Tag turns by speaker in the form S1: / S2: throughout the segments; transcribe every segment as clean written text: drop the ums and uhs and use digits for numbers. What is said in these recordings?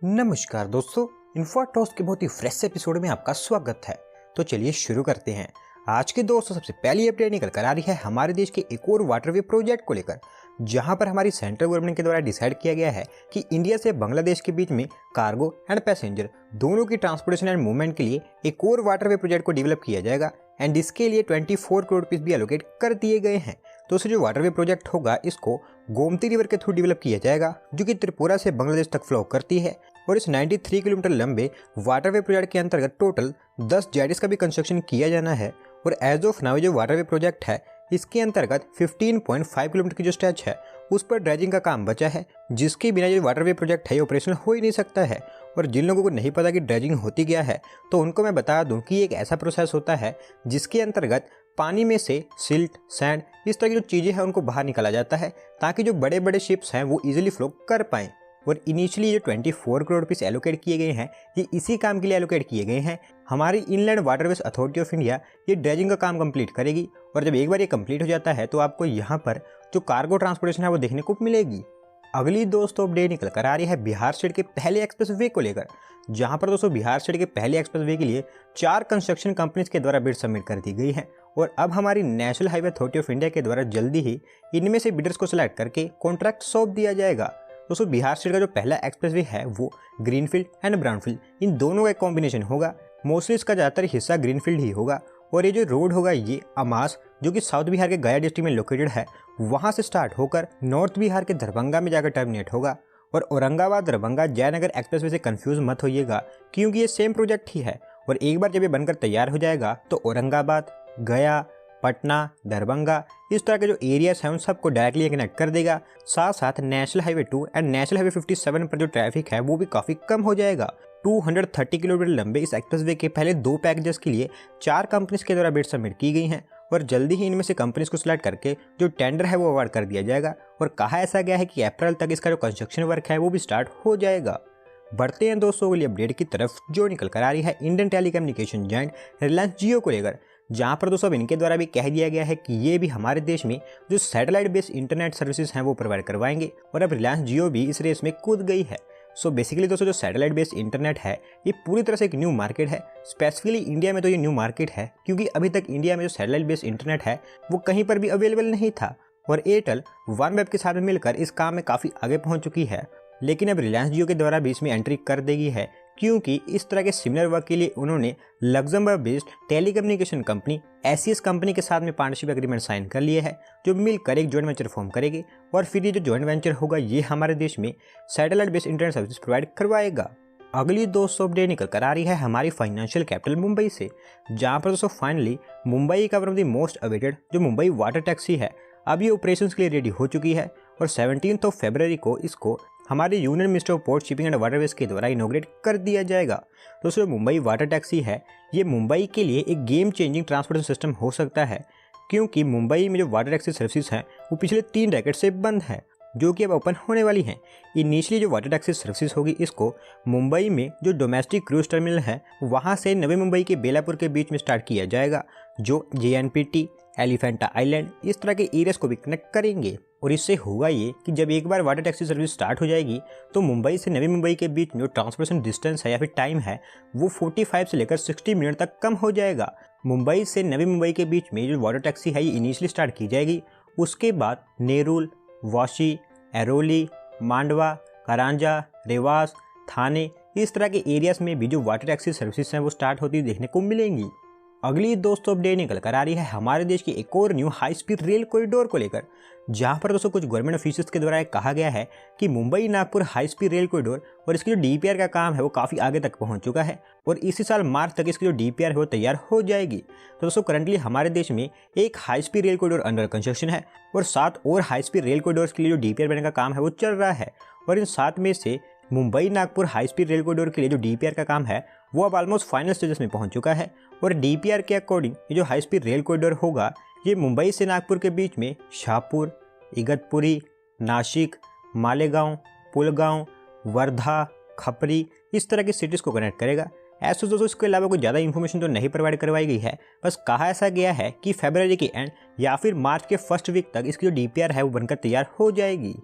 S1: नमस्कार दोस्तों, इन्फोटॉस के बहुत ही फ्रेश एपिसोड में आपका स्वागत है। तो चलिए शुरू करते हैं। आज के दोस्तों सबसे पहली अपडेट निकल कर आ रही है हमारे देश के एक और वाटरवे प्रोजेक्ट को लेकर, जहां पर हमारी सेंट्रल गवर्नमेंट के द्वारा डिसाइड किया गया है कि इंडिया से बांग्लादेश के बीच में कार्गो एंड पैसेंजर दोनों की ट्रांसपोर्टेशन एंड मूवमेंट के लिए एक और वाटरवे प्रोजेक्ट को डेवलप किया जाएगा एंड इसके लिए 24 करोड़ रुपीस भी एलोकेट कर दिए गए हैं। तो जो वाटरवे प्रोजेक्ट होगा इसको गोमती रिवर के थ्रू डेवलप किया जाएगा, जो कि त्रिपुरा से बांग्लादेश तक फ्लो करती है। और इस 93 किलोमीटर लंबे वाटरवे प्रोजेक्ट के अंतर्गत टोटल 10 जेटीज का भी कंस्ट्रक्शन किया जाना है। और एज ऑफ नाउ जो वाटरवे प्रोजेक्ट है इसके अंतर्गत 15.5 किलोमीटर की जो स्ट्रेच है उस पर ड्रेजिंग का काम बचा है, जिसके बिना जो वाटरवे प्रोजेक्ट है ऑपरेशनल हो ही नहीं सकता है। और जिन लोगों को नहीं पता कि ड्रेजिंग होती क्या है तो उनको मैं बता दूं कि एक ऐसा प्रोसेस होता है जिसके अंतर्गत पानी में से सिल्ट, सैंड, इस तरह की जो चीज़ें हैं उनको बाहर निकाला जाता है ताकि जो बड़े बड़े शिप्स हैं वो इजीली फ्लो कर पाएँ। और इनिशियली जो 24 करोड़ रुपीस एलोकेट किए गए हैं ये इसी काम के लिए एलोकेट किए गए हैं। हमारी inland waterways authority of India ये ड्रेजिंग का काम कंप्लीट करेगी और जब एक बार ये कंप्लीट हो जाता है तो आपको यहाँ पर जो कार्गो ट्रांसपोर्टेशन है वो देखने को मिलेगी। अगली दोस्तों अपडेट निकल कर आ रही है बिहार स्टेट के पहले एक्सप्रेस वे को लेकर, जहाँ पर दोस्तों बिहार स्टेट के पहले एक्सप्रेस वे के लिए 4 कंस्ट्रक्शन कंपनीज के द्वारा बिड सबमिट कर दी गई है। और अब हमारी national highway authority of India के द्वारा जल्दी ही इनमें से बिडर्स को सिलेक्ट करके कॉन्ट्रैक्ट सौंप दिया जाएगा। दोस्तों बिहार स्टेट का जो पहला एक्सप्रेसवे है वो ग्रीनफील्ड एंड ब्राउनफील्ड इन दोनों का एक कॉम्बिनेशन होगा। मोस्टली इसका ज़्यादातर हिस्सा ग्रीनफील्ड ही होगा। और ये जो रोड होगा ये अमास, जो कि साउथ बिहार के गया डिस्ट्रिक्ट में लोकेटेड है, वहाँ से स्टार्ट होकर नॉर्थ बिहार के दरभंगा में जाकर टर्मिनेट होगा। और औरंगाबाद दरभंगा जयनगर एक्सप्रेसवे से कंफ्यूज मत होइएगा, क्योंकि ये सेम प्रोजेक्ट ही है। और एक बार जब ये बनकर तैयार हो जाएगा तो औरंगाबाद, गया, पटना, दरभंगा इस तरह के जो एरियाज हैं उन सबको डायरेक्टली कनेक्ट कर देगा। साथ साथ national highway 2 and national highway 57 पर जो ट्रैफिक है वो भी काफ़ी कम हो जाएगा। 230 किलोमीटर लंबे इस एक्सप्रेसवे के पहले 2 पैकेजेस के लिए 4 कंपनीज के द्वारा बिड सबमिट की गई हैं और जल्दी ही इनमें से कंपनीज को सिलेक्ट करके जो टेंडर है वो अवार्ड कर दिया जाएगा। और कहा ऐसा गया है कि अप्रैल तक इसका जो कंस्ट्रक्शन वर्क है वो भी स्टार्ट हो जाएगा। बढ़ते हैं दोस्तों अगली अपडेट की तरफ, जो निकल कर आ रही है इंडियन टेलीकम्युनिकेशन जायंट रिलायंस जियो को लेकर, जहाँ पर दोस्तों इनके द्वारा भी कह दिया गया है कि ये भी हमारे देश में जो सैटेलाइट बेस्ड इंटरनेट सर्विसेज हैं वो प्रोवाइड करवाएंगे। और अब रिलायंस जियो भी इस रेस में कूद गई है। सो बेसिकली दोस्तों जो सैटेलाइट बेस्ड इंटरनेट है ये पूरी तरह से एक न्यू मार्केट है। स्पेसिफिकली इंडिया में तो ये न्यू मार्केट है क्योंकि अभी तक इंडिया में जो सैटेलाइट बेस्ड इंटरनेट है वो कहीं पर भी अवेलेबल नहीं था। और एयरटेल वनवेब के साथ मिलकर इस काम में काफ़ी आगे पहुँच चुकी है, लेकिन अब रिलायंस जियो के द्वारा भी इसमें एंट्री कर देगी है, क्योंकि इस तरह के सिमिलर वर्क के लिए उन्होंने Luxembourg based telecommunication company ACS company के साथ में पार्टनरशिप एग्रीमेंट साइन कर लिए है, जो मिलकर एक जॉइंट वेंचर फॉर्म करेगी। और फिर ये जो जॉइंट वेंचर होगा ये हमारे देश में satellite based internet service provide करवाएगा। अगली दोस्तों अपडेट निकल कर आ रही है हमारी फाइनेंशियल कैपिटल मुंबई से, जहाँ पर दोस्तों फाइनली मुंबई का one of the most awaited जो मुंबई वाटर टैक्सी है अब ये ऑपरेशन के लिए रेडी हो चुकी है। और 17 फरवरी को इसको हमारे union minister of port shipping and waterways के द्वारा इनॉग्रेट कर दिया जाएगा। दोस्तों मुंबई वाटर टैक्सी है ये मुंबई के लिए एक गेम चेंजिंग ट्रांसपोर्टेशन सिस्टम हो सकता है, क्योंकि मुंबई में जो वाटर टैक्सी सर्विसेज हैं वो पिछले 3 डेकेड से बंद है, जो कि अब ओपन होने वाली हैं। इनिशियली जो वाटर टैक्सी सर्विसेज होगी इसको मुंबई में जो डोमेस्टिक क्रूज टर्मिनल है वहाँ से नवी मुंबई के बेलापुर के बीच में स्टार्ट किया जाएगा, जो JNPT, एलिफेंटा आइलैंड इस तरह के एरियाज को भी कनेक्ट करेंगे। और इससे होगा ये कि जब एक बार वाटर टैक्सी सर्विस स्टार्ट हो जाएगी तो मुंबई से नवी मुंबई के बीच में जो ट्रांसपोर्टेशन डिस्टेंस है या फिर टाइम है वो 45 से लेकर 60 मिनट तक कम हो जाएगा। मुंबई से नवी मुंबई के बीच में जो वाटर टैक्सी है ये इनिशियली स्टार्ट की जाएगी, उसके बाद नेरुल, वाशी, एरोली, मांडवा, करांजा, रेवास, थाने इस तरह के एरियाज में भी जो वाटर टैक्सी सर्विसेज हैं वो स्टार्ट होती देखने को मिलेंगी। अगली दोस्तों अपडेट निकल कर आ रही है हमारे देश की एक और new high speed rail corridor को लेकर, जहां पर दोस्तों कुछ गवर्नमेंट ऑफिशियल्स के द्वारा कहा गया है कि Mumbai Nagpur high speed rail corridor और इसकी जो DPR का काम है वो काफ़ी आगे तक पहुंच चुका है और इसी साल मार्च तक इसकी जो DPR है वो तैयार हो जाएगी। तो दोस्तों करंटली हमारे देश में एक high speed rail corridor under construction है और 7 और हाई स्पीड रेल कॉरिडोर्स के लिए जो DPR बनने का काम है वो चल रहा है। और इन 7 में से Mumbai Nagpur high speed rail corridor के लिए जो DPR का काम है वो अब ऑलमोस्ट फाइनल स्टेजेस में पहुंच चुका है। और DPR के अकॉर्डिंग ये जो हाई स्पीड रेल कॉरिडोर होगा ये मुंबई से नागपुर के बीच में शाहपुर, इगतपुरी, नासिक, मालेगांव, पुलगांव, वर्धा, खपरी इस तरह की सिटीज़ को कनेक्ट करेगा। ऐसे दोस्तों इसके अलावा कोई ज़्यादा इन्फॉर्मेशन तो नहीं प्रोवाइड करवाई गई है, बस कहा ऐसा गया है कि फरवरी के एंड या फिर मार्च के फर्स्ट वीक तक इसकी जो DPR है वो बनकर तैयार हो जाएगी।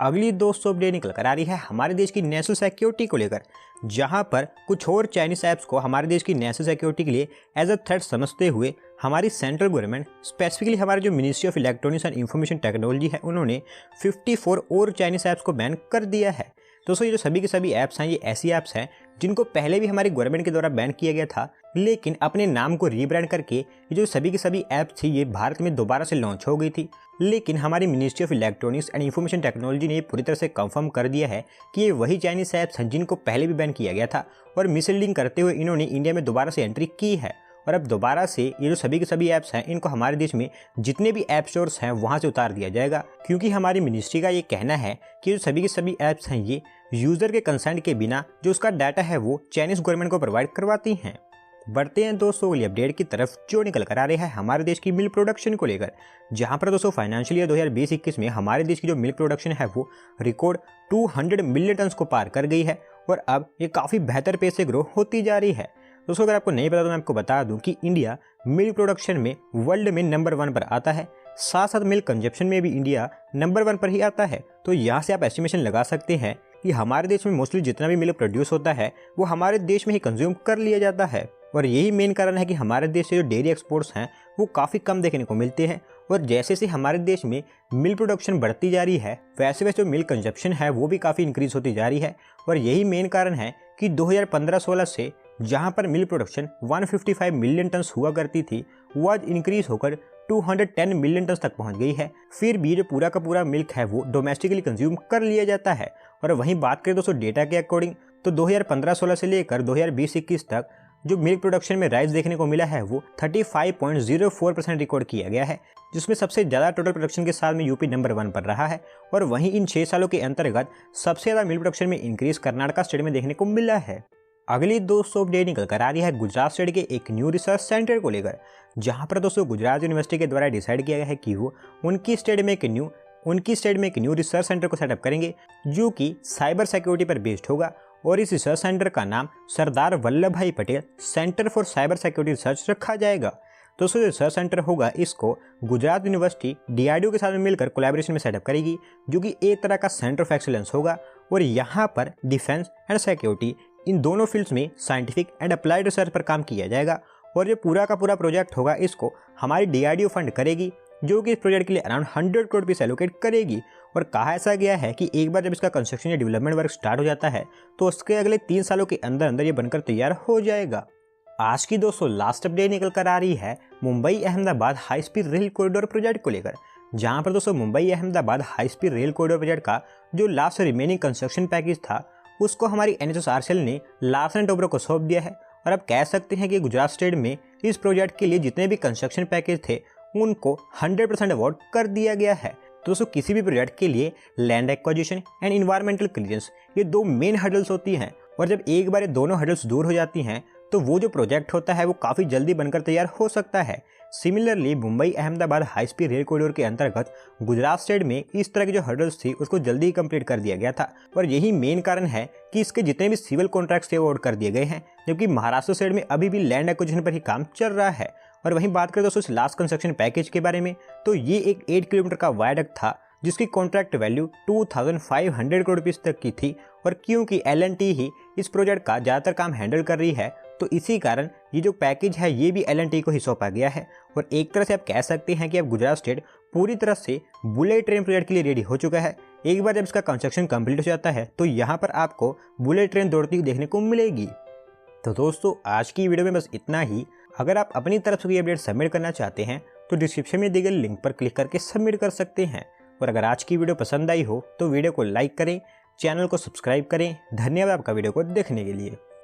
S1: अगली दोस्तों अपडेट निकल कर आ रही है हमारे देश की नेशनल सिक्योरिटी को लेकर, जहां पर कुछ और चाइनीज ऐप्स को हमारे देश की नेशनल सिक्योरिटी के लिए एज अ थ्रेट समझते हुए हमारी सेंट्रल गवर्नमेंट, स्पेसिफिकली हमारे जो ministry of electronics and information technology है, उन्होंने 54 और चाइनीज ऐप्स को बैन कर दिया है। दोस्तों ये जो सभी के सभी ऐप्स हैं, ये ऐसी ऐप्स हैं जिनको पहले भी हमारी गवर्नमेंट के द्वारा बैन किया गया था, लेकिन अपने नाम को रीब्रांड करके ये जो सभी की सभी ऐप्स थी ये भारत में दोबारा से लॉन्च हो गई थी। लेकिन हमारी ministry of electronics and information technology ने ये पूरी तरह से कंफर्म कर दिया है कि ये वही चाइनीज ऐप्स हैं जिनको पहले भी बैन किया गया था और मिसलीडिंग करते हुए इन्होंने इंडिया में दोबारा से एंट्री की है। और अब दोबारा से ये जो सभी के सभी ऐप्स हैं इनको हमारे देश में जितने भी ऐप स्टोर्स हैं वहाँ से उतार दिया जाएगा, क्योंकि हमारी मिनिस्ट्री का ये कहना है कि जो सभी के सभी ऐप्स हैं ये यूज़र के कंसेंट के बिना जो उसका डाटा है वो चाइनीज गवर्नमेंट को प्रोवाइड करवाती हैं। बढ़ते हैं दोस्तों अगली अपडेट की तरफ, जो निकल कर आ रही है हमारे देश की मिल्क प्रोडक्शन को लेकर, जहां पर दोस्तों फाइनेंशियल ईयर 2020-21 में हमारे देश की जो मिल्क प्रोडक्शन है वो रिकॉर्ड 200 मिलियन टन को पार कर गई है और अब ये काफ़ी बेहतर पेस से ग्रो होती जा रही है। दोस्तों अगर आपको नहीं पता तो मैं आपको बता दूं कि इंडिया मिल्क प्रोडक्शन में वर्ल्ड में नंबर 1 पर आता है, साथ साथ मिल्क कंजप्शन में भी इंडिया नंबर 1 पर ही आता है। तो यहाँ से आप एस्टिमेशन लगा सकते हैं कि हमारे देश में मोस्टली जितना भी मिल्क प्रोड्यूस होता है वो हमारे देश में ही कंज्यूम कर लिया जाता है। और यही मेन कारण है कि हमारे देश से जो डेयरी एक्सपोर्ट्स हैं वो काफ़ी कम देखने को मिलते हैं। और जैसे जैसे हमारे देश में मिल्क प्रोडक्शन बढ़ती जा रही है वैसे वैसे जो मिल्क कंजप्शन है वो भी काफ़ी इंक्रीज होती जा रही है। और यही मेन कारण है कि 2015-16 से जहां पर मिल्क प्रोडक्शन 155 मिलियन टन हुआ करती थी वो आज इंक्रीज होकर 210 मिलियन टन तक पहुंच गई है। फिर भी जो पूरा का पूरा मिल्क है वो डोमेस्टिकली कंज्यूम कर लिया जाता है। और वहीं बात करें दोस्तों डेटा के अकॉर्डिंग तो 2015-16 से लेकर 2020-21 तक जो मिल्क प्रोडक्शन में राइज देखने को मिला है वो 35.04% रिकॉर्ड किया गया है, जिसमें सबसे ज़्यादा टोटल प्रोडक्शन के साथ में यूपी नंबर 1 पर रहा है। और वहीं इन 6 सालों के अंतर्गत सबसे ज़्यादा मिल्क प्रोडक्शन में इंक्रीज कर्नाटका स्टेट में देखने को मिला है। अगली दोस्तों अपडेट निकल कर आ रही है गुजरात स्टेट के एक न्यू रिसर्च सेंटर को लेकर, जहां पर दोस्तों गुजरात यूनिवर्सिटी के द्वारा डिसाइड किया गया है कि वो उनकी स्टेट में एक न्यू रिसर्च सेंटर को सेटअप करेंगे जो कि साइबर सिक्योरिटी पर बेस्ड होगा। और इस रिसर्च सेंटर का नाम सरदार वल्लभ भाई Patel centre for cyber security research रखा जाएगा। दोस्तों जो रिसर्च सेंटर होगा इसको गुजरात यूनिवर्सिटी DRDO के साथ में मिलकर कोलैबोरेशन में सेटअप करेगी, जो कि एक तरह का सेंटर ऑफ एक्सीलेंस होगा। और यहाँ पर डिफेंस एंड सिक्योरिटी इन दोनों फील्ड्स में साइंटिफिक एंड अप्लाइड रिसर्च पर काम किया जाएगा। और जो पूरा का पूरा प्रोजेक्ट होगा इसको हमारी DRDO फंड करेगी, जो कि इस प्रोजेक्ट के लिए अराउंड 100 करोड़ रुपीस एलोकेट करेगी। और कहा ऐसा गया है कि एक बार जब इसका कंस्ट्रक्शन या डेवलपमेंट वर्क स्टार्ट हो जाता है तो उसके अगले 3 सालों के अंदर अंदर ये बनकर तैयार हो जाएगा। आज की दोस्तों लास्ट अपडेट निकल कर आ रही है Mumbai Ahmedabad high speed rail corridor project को लेकर, जहां पर दोस्तों Mumbai Ahmedabad high speed rail corridor project का जो लास्ट रिमेनिंग कंस्ट्रक्शन पैकेज था उसको हमारी NHSRCL ने लार्सन एंड टोब्रो को सौंप दिया है। और अब कह सकते हैं कि गुजरात स्टेट में इस प्रोजेक्ट के लिए जितने भी कंस्ट्रक्शन पैकेज थे उनको 100% अवॉर्ड कर दिया गया है। तो दोस्तों किसी भी प्रोजेक्ट के लिए land acquisition and environmental clearance ये 2 मेन हर्डल्स होती हैं। और जब एक बार ये दोनों हर्डल्स दूर हो जाती हैं तो वो जो प्रोजेक्ट होता है वो काफ़ी जल्दी बनकर तैयार हो सकता है। Similarly Mumbai Ahmedabad high speed rail corridor के अंतर्गत गुजरात स्टेट में इस तरह की जो हर्डल्स थी उसको जल्दी ही कंप्लीट कर दिया गया था। और यही मेन कारण है कि इसके जितने भी सिविल कॉन्ट्रैक्ट्स थे वो अवॉर्ड कर दिए गए हैं, जबकि महाराष्ट्र स्टेट में अभी भी लैंड एक्विजिशन पर ही काम चल रहा है। और वहीं बात करें दोस्तों इस लास्ट कंस्ट्रक्शन पैकेज के बारे में तो ये एक 8 किलोमीटर का वायडक्ट था जिसकी कॉन्ट्रैक्ट वैल्यू 2500 करोड़ रुपीस तक की थी। और क्योंकि L&T ही इस प्रोजेक्ट का ज़्यादातर काम हैंडल कर रही है तो इसी कारण ये जो पैकेज है ये भी L&T को ही सौंपा गया है। और एक तरह से आप कह सकते हैं कि अब गुजरात स्टेट पूरी तरह से बुलेट ट्रेन प्रोजेक्ट के लिए रेडी हो चुका है। एक बार जब इसका कंस्ट्रक्शन कंप्लीट हो जाता है तो यहाँ पर आपको बुलेट ट्रेन दौड़ती हुई देखने को मिलेगी। तो दोस्तों आज की वीडियो में बस इतना ही। अगर आप अपनी तरफ से कोई अपडेट सबमिट करना चाहते हैं तो डिस्क्रिप्शन में दिए गए लिंक पर क्लिक करके सबमिट कर सकते हैं। और अगर आज की वीडियो पसंद आई हो तो वीडियो को लाइक करें, चैनल को सब्सक्राइब करें। धन्यवाद आपका वीडियो को देखने के लिए।